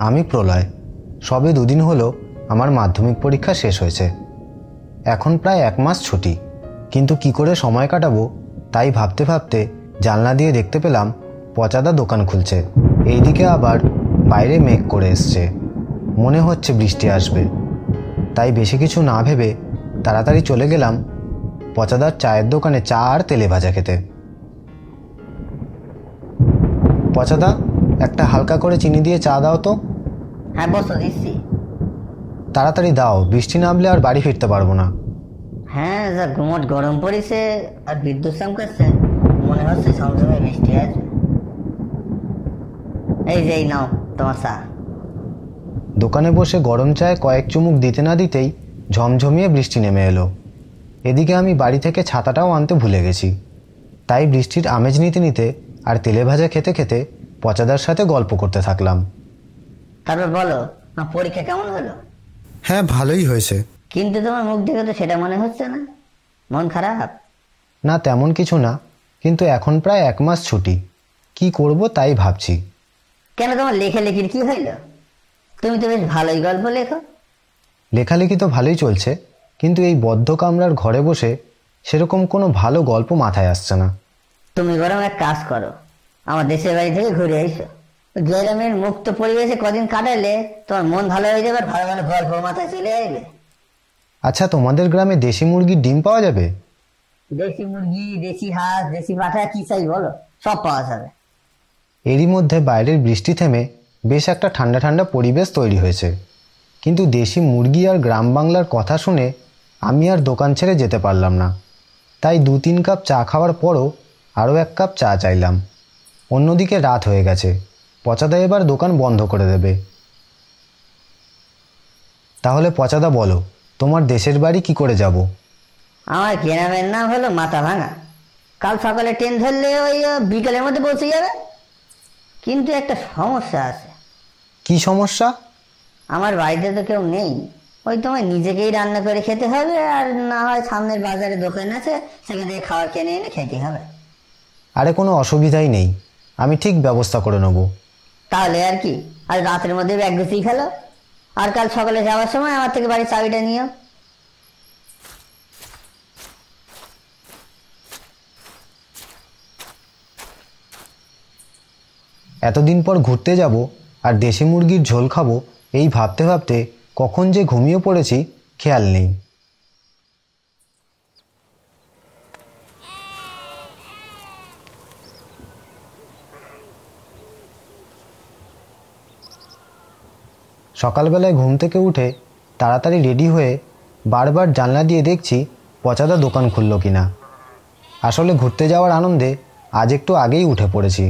আমি প্রলয়। সবে দুদিন হলো আমার মাধ্যমিক পরীক্ষা শেষ হয়েছে। এখন প্রায় 1 মাস ছুটি, কিন্তু কি করে সময় কাটাবো তাই ভাবতে ভাবতে জানলা দিয়ে দেখতে পেলাম পচাদা দোকান খুলছে। এইদিকে আবার বাইরে মেঘ করে এসছে, মনে হচ্ছে বৃষ্টি আসবে। তাই বেশি কিছু না ভেবে তাড়াতাড়ি চলে গেলাম পচাদার চায়ের দোকানে চা আর তেলে ভাজা খেতে। পচাদা, একটা হালকা করে চিনি দিয়ে চা দাও তো। হ্যাঁ বস, দিচ্ছি। তাড়াতাড়ি দাও, বৃষ্টি নামলে আর বাড়ি ফিরতে পারবো না। হ্যাঁ, যা গুমট গরম পড়েছে আর বিদ্যুৎ চমকাচ্ছে, মনে হচ্ছে সমসমে বৃষ্টি আসবে। এই যে নাও তোমার চা। দোকানে বসে গরম চায়ে কয়েক চুমুক দিতে না দিতেই ঝমঝমিয়ে বৃষ্টি নেমে এলো। এদিকে আমি বাড়ি থেকে ছাতাটাও আনতে ভুলে গেছি। তাই বৃষ্টির আমেজ নিতে নিতে আর তেলে ভাজা খেতে খেতে পচাদার সাথে গল্প করতে থাকলাম। তারপর বলো, পরীক্ষা কেমন হলো? হ্যাঁ, ভালোই হয়েছে। কিন্তু তোমার মুখ দেখে তো সেটা মনে হচ্ছে না। মন খারাপ? না, তেমন কিছু না, কিন্তু এখন প্রায় 1 মাস ছুটি, কি করব তাই ভাবছি। কেন, তোমার লেখালেখির কি হইল? তুমি তো বেশ ভালোই গল্প লেখো। লেখালেখি তো ভালোই চলছে, কিন্তু এই বদ্ধ কামরার ঘরে বসে সেরকম কোনো ভালো গল্প মাথায় আসছে না। তুমি বরং এক কাজ করো, আমার দেশের বাড়ি থেকে ঘুরে এসো। গ্রামের মুক্ত পরিবেশে কদিন কাটালে তোমার মন ভালো হয়ে যাবে, ভালো ভালো গল্প মাথায় চলে আসবে। আচ্ছা, তোমাদের গ্রামে দেশি মুরগির ডিম পাওয়া যাবে? দেশি মুরগি, দেশি হাঁস, দেশি পাঠা, কি চাই বলো, সব পাওয়া যাবে। এরই মধ্যে বাইরের বৃষ্টি থেমে বেশ একটা ঠান্ডা ঠান্ডা পরিবেশ তৈরি হয়েছে, কিন্তু দেশি মুরগি আর গ্রাম বাংলার কথা শুনে আমি আর দোকান ছেড়ে যেতে পারলাম না। তাই 2-3 কাপ চা খাওয়ার পরও আরও 1 কাপ চা চাইলাম। অন্যদিকে রাত হয়ে গেছে, পচাদা এবার দোকান বন্ধ করে দেবে। তাহলে পচাদা বলো, তোমার দেশের বাড়ি কি করে যাব? আমার গ্রামের নাম হলো মাথা ভাঙা। কাল সকালে ট্রেন ধরলে ওই বিকেলের মধ্যে পৌঁছে যাবে। কিন্তু একটা সমস্যা আছে। কি সমস্যা? আমার বাড়িতে তো কেউ নেই, ওই তোমায় নিজেকেই রান্না করে খেতে হবে, আর না হয় সামনের বাজারে দোকান আছে, সেখান থেকে খাবার কিনে এনে খেতে হবে। আরে কোনো অসুবিধাই নেই, আমি ঠিক ব্যবস্থা করে নেব। তাহলে আর কি, আজ রাতের মধ্যে ব্যাগ গুছিয়ে ফেলো, আর কাল সকালে যাওয়ার সময় আমার থেকে বাড়ির চাবিটা নিও। এতদিন পর ঘুরতে যাব আর দেশি মুরগির ঝোল খাবো, এই ভাবতে ভাবতে কখন যে ঘুমিয়ে পড়েছি খেয়াল নেই। সকালবেলায় ঘুম থেকে উঠে তাড়াতাড়ি রেডি হয়ে বারবার জানলা দিয়ে দেখছি পচাদা দোকান খুলল কিনা। আসলে ঘুরতে যাওয়ার আনন্দে আজ একটু আগেই উঠে পড়েছি।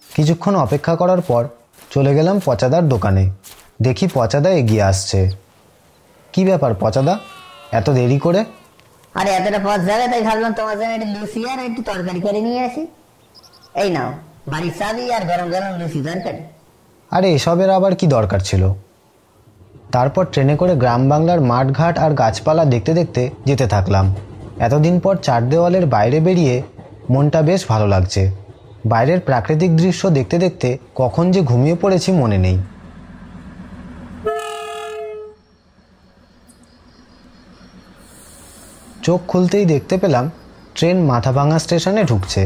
কিছুক্ষণ অপেক্ষা করার পর চলে গেলাম পচাদার দোকানে। দেখি পচাদা এগিয়ে আসছে। কি ব্যাপার পচাদা, এত দেরি করে? আরে এতটা পথ যাবে, তাই ভাবলাম তোমার জন্য একটু লুচি আর একটু তরকারি করে নিয়ে আসি। এই নাও বাড়ির চাবি আর গরম গরম লুচি তরকারি। আরে এসবের আবার কি দরকার ছিল? তারপর ট্রেনে করে গ্রাম বাংলার মাঠঘাট আর গাছপালা দেখতে দেখতে যেতে থাকলাম। এতদিন পর 4 দেওয়ালের বাইরে বেরিয়ে মনটা বেশ ভালো লাগছে। বাইরের প্রাকৃতিক দৃশ্য দেখতে দেখতে কখন যে ঘুমিয়ে পড়েছি মনে নেই। চোখ খুলতেই দেখতে পেলাম ট্রেন মাথাভাঙা স্টেশনে ঢুকছে।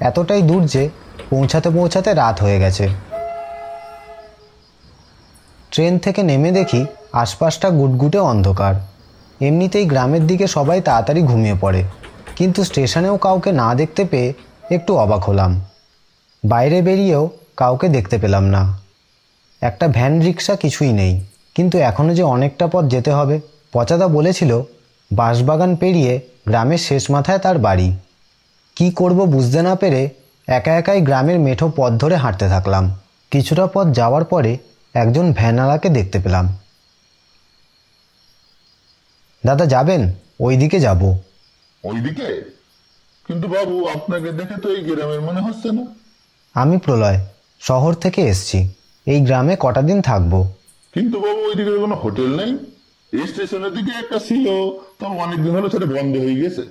এতটাই দূর যে পৌঁছাতে পৌঁছাতে রাত হয়ে গেছে। ট্রেন থেকে নেমে দেখি আশপাশটা গুটগুটে অন্ধকার। এমনিতেই গ্রামের দিকে সবাই তাড়াতাড়ি ঘুমিয়ে পড়ে, কিন্তু স্টেশনেও কাউকে না দেখতে পেয়ে একটু অবাক হলাম। বাইরে বেরিয়েও কাউকে দেখতে পেলাম না। একটা ভ্যান রিক্সা কিছুই নেই, কিন্তু এখনও যে অনেকটা পথ যেতে হবে। পচাদা বলেছিল বাঁশবাগান পেরিয়ে গ্রামের শেষ মাথায় তার বাড়ি। কি করব বুঝতে না পেরে একা একাই গ্রামের মেঠো পথ ধরে হাঁটতে থাকলাম। কিছুটা পথ যাওয়ার পরে একজন ভ্যানওয়ালাকে দেখতে পেলাম। দাদা যাবেন? ওইদিকে যাব। ওইদিকে? কিন্তু বাবু, আপনাকে দেখে তো এই গ্রামের মনে হচ্ছে না। আমি প্রলয়, শহর থেকে এসছি। এই গ্রামে কটা দিন থাকবো। কিন্তু বাবু, ওইদিকে কোনো হোটেল নেই? এই স্টেশনের দিকে একটা ছিল, তবে অনেকদিন হলো সেটা বন্ধ হয়ে গেছে।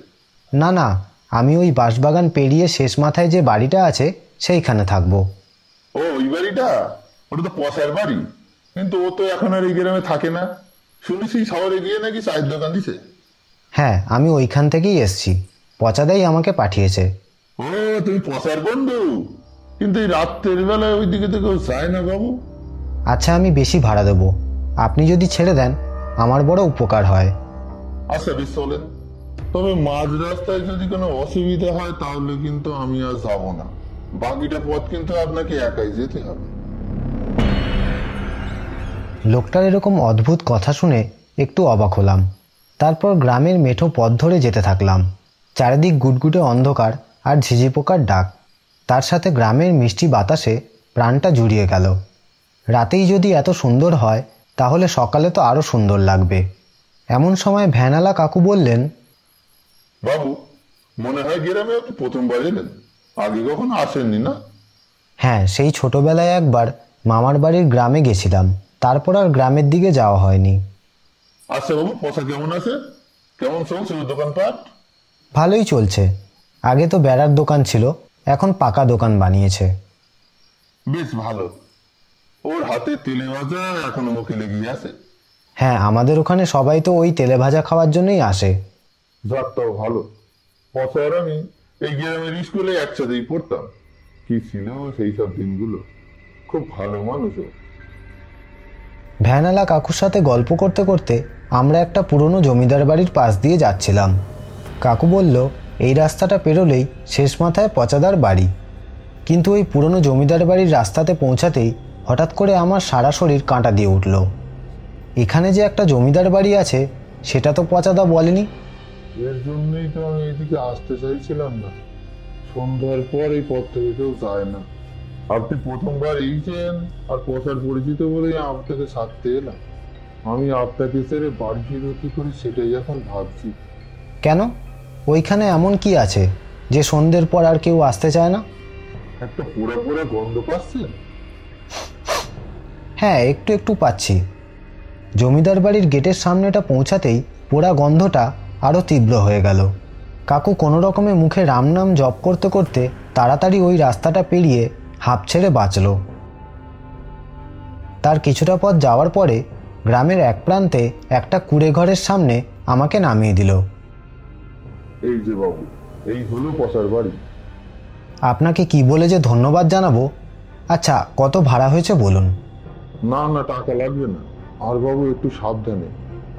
না না, আমি ওই বাঁশবাগান পেরিয়ে শেষ মাথায় যে বাড়িটা আছে সেইখানে থাকবো। ও, ওই বাড়িটা? ওটা তো পচার বাড়ি, কিন্তু ও তো এখন আর এই গ্রামে থাকে না। শুনেছি শহরে গিয়ে নাকি চায়ের দোকান দিছে। হ্যাঁ, আমি ওইখান থেকেই এসছি। পচাদাই আমাকে পাঠিয়েছে। ও, তুমি পচার বন্ধু? কিন্তু এই রাত্রের বেলায় ওই দিকে তো কেউ যায় না বাবু। আচ্ছা, আমি বেশি ভাড়া দেবো। আপনি যদি ছেড়ে দেন আমার বড় উপকার হয়। আচ্ছা বেশ, চলেন। তবে মাঝ রাস্তায় যদি কোনো অসুবিধা হয় তাহলে কিন্তু আমি আর যাব না। বাকিটা পথ কিন্তু আপনাকে একাই যেতে হবে। লোকটার এরকম অদ্ভুত কথা শুনে একটু অবাক হলাম। তারপর গ্রামের মেঠো পথ ধরে যেতে থাকলাম। চারিদিক গুটগুটে অন্ধকার আর ঝিঝি পোকার ডাক, তার সাথে গ্রামের মিষ্টি বাতাসে প্রাণটা জুড়িয়ে গেল। রাতেই যদি এত সুন্দর হয় তাহলে সকালে তো আরো সুন্দর লাগবে। এমন সময় ভ্যানালা কাকু বললেন, বাবু, মনে হয় গ্রামে আপনি প্রথমবার এলেন, আগে কখনো আসেননি না? হ্যাঁ, সেই ছোটবেলায় একবার মামার বাড়ির গ্রামে গেছিলাম, তারপর আর গ্রামের দিকে যাওয়া হয়নি। আচ্ছা বাবু, পয়সা কেমন আছে? কেমন চলছে দোকানপাট? ভালোই চলছে। আগে তো বেড়ার দোকান ছিল, এখন পাকা দোকান বানিয়েছে। বেশ ভালো। ওর হাতে তেলে ভাজা এখনো মুখে লেগে আছে। হ্যাঁ, আমাদের ওখানে সবাই তো ওই তেলে ভাজা খাওয়ার জন্যই আসে। যাকটাও ভালো। পয়সা আর আমি এই গ্রামের স্কুলে একসাথেই পড়তাম। কি ছিল সেই সব দিনগুলো, খুব ভালো মানুষ। ভ্যানালা কাকুর সাথে গল্প করতে করতে আমরা একটা পুরনো জমিদার বাড়ির পাশ দিয়ে যাচ্ছিলাম। কাকু বলল, এই রাস্তাটা পেরোলেই শেষ মাথায় পচাদার বাড়ি। কিন্তু ওই পুরনো জমিদার বাড়ির রাস্তাতে পৌঁছাতেই হঠাৎ করে আমার সারা শরীর কাঁটা দিয়ে উঠল। এখানে যে একটা জমিদার বাড়ি আছে সেটা তো পচাদা বলেনি। এর জন্যই তো আমি এদিকে আসতে চাইছিলাম না। সন্ধ্যার পর এই পথ থেকে কেউ যায় না। আপনি প্রথমবার এইছেন আর পচার পরিচিত বলেই আপনাকে ছাড়তে এলাম। আমি আপনাকে ছেড়ে বাড়ি ফিরে কি করি সেটাই এখন ভাবছি। কেন? ওইখানে এমন কি আছে যে সন্ধ্যের পর আর কেউ আসতে চায় না? একটা পোড়া পোড়া গন্ধ পাচ্ছেন? হ্যাঁ, একটু একটু পাচ্ছি। জমিদার বাড়ির গেটের সামনেটা পৌঁছাতেই পোড়া গন্ধটা আরও তীব্র হয়ে গেল। কাকু কোনো রকমে মুখে রাম নাম জপ করতে করতে তাড়াতাড়ি ওই রাস্তাটা পেরিয়ে হাঁপ ছেড়ে বাঁচল। তার কিছুটা পথ যাওয়ার পরে গ্রামের এক প্রান্তে একটা কুঁড়ে ঘরের সামনে আমাকে নামিয়ে দিল। এই যে বাবু, এই হলো পচার বাড়ি। আপনাকে কি বলে যে ধন্যবাদ জানাবো। আচ্ছা, কত ভাড়া হয়েছে বলুন? না না, টাকা লাগবে না। আর বাবু একটু সাবধানে।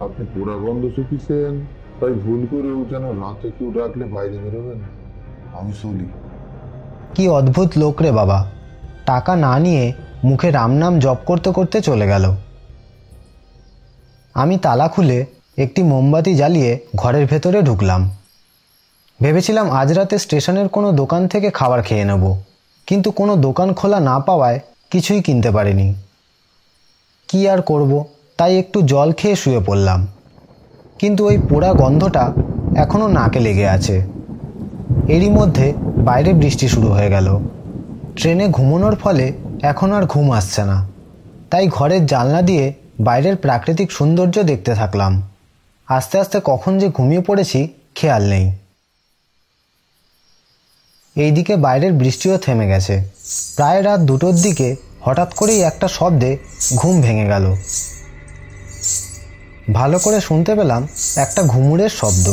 আপনি পোড়া গন্ধ শুকিয়েছেন, তাই ভুল করেও যেন রাতে কেউ ডাকলে বাইরে বেরোবেন। আমি চলি। কি অদ্ভুত লোক রে বাবা, টাকা না নিয়ে মুখে রাম নাম জপ করতে করতে চলে গেল। আমি তালা খুলে একটি মোমবাতি জ্বালিয়ে ঘরের ভেতরে ঢুকলাম। ভেবেছিলাম আজ রাতে স্টেশনের কোনো দোকান থেকে খাবার খেয়ে নেব, কিন্তু কোনো দোকান খোলা না পাওয়ায় কিছুই কিনতে পারিনি। কি আর করব, তাই একটু জল খেয়ে শুয়ে পড়লাম। কিন্তু ওই পোড়া গন্ধটা এখনও নাকে লেগে আছে। এরই মধ্যে বাইরে বৃষ্টি শুরু হয়ে গেল। ট্রেনে ঘুমানোর ফলে এখন আর ঘুম আসছে না, তাই ঘরের জানলা দিয়ে বাইরের প্রাকৃতিক সৌন্দর্য দেখতে থাকলাম। আস্তে আস্তে কখন যে ঘুমিয়ে পড়েছি খেয়াল নেই। এইদিকে বাইরের বৃষ্টিও থেমে গেছে। প্রায় রাত 2টোর দিকে হঠাৎ করেই একটা শব্দে ঘুম ভেঙে গেল। ভালো করে শুনতে পেলাম একটা ঘুঙুরের শব্দ।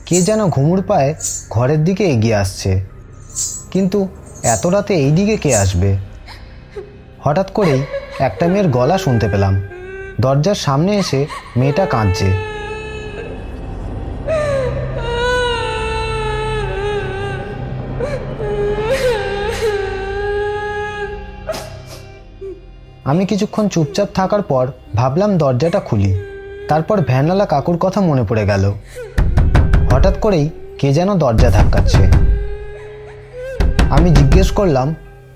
কে যেন ঘুঙুর পায়ে ঘরের দিকে এগিয়ে আসছে। কিন্তু এত রাতে এই দিকে কে আসবে? হঠাৎ করেই একটা মেয়ের গলা শুনতে পেলাম। দরজার সামনে এসে মেয়েটা কাঁদছে। আমি কিছুক্ষণ চুপচাপ থাকার পর ভাবলাম দরজাটা খুলি। তারপর ভ্যানালা কাকুর কথা মনে পড়ে গেল। হঠাৎ করেই কে যেন দরজা ধাক্কাচ্ছে। আমি জিজ্ঞেস করলাম,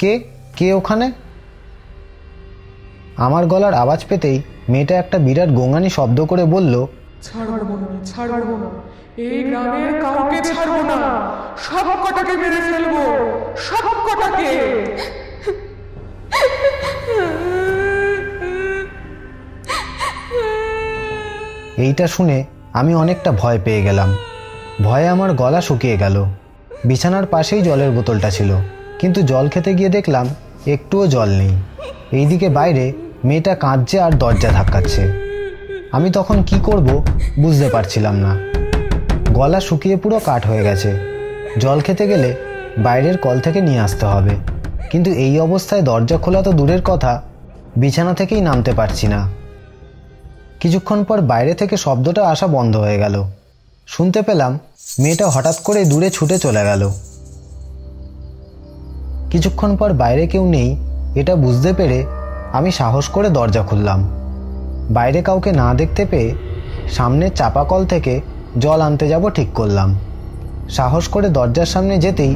কে কে ওখানে? আমার গলার আওয়াজ পেতেই মেয়েটা একটা বিরাট গোঙানি শব্দ করে বলল, ছাড়বো না, ছাড়বো না, এই গ্রামের কাউকে ছাড়বো না, সব কটাকে মেরে ফেলবো, সব কটাকে। এইটা শুনে আমি অনেকটা ভয় পেয়ে গেলাম। ভয়ে আমার গলা শুকিয়ে গেল। বিছানার পাশেই জলের বোতলটা ছিল, কিন্তু জল খেতে গিয়ে দেখলাম একটুও জল নেই। এইদিকে বাইরে মেয়েটা কাঁদছে আর দরজা ধাক্কাচ্ছে। আমি তখন কি করব বুঝতে পারছিলাম না। গলা শুকিয়ে পুরো কাঠ হয়ে গেছে। জল খেতে গেলে বাইরের কল থেকে নিয়ে আসতে হবে, কিন্তু এই অবস্থায় দরজা খোলা তো দূরের কথা, বিছানা থেকেই নামতে পারছি না। কিছুক্ষণ পর বাইরে থেকে শব্দটা আসা বন্ধ হয়ে গেল। শুনতে পেলাম মেয়েটা হঠাৎ করে দূরে ছুটে চলে গেল। কিছুক্ষণ পর বাইরে কেউ নেই এটা বুঝতে পেরে আমি সাহস করে দরজা খুললাম। বাইরে কাউকে না দেখতে পেয়ে সামনের চাপাকল থেকে জল আনতে যাব ঠিক করলাম। সাহস করে দরজার সামনে যেতেই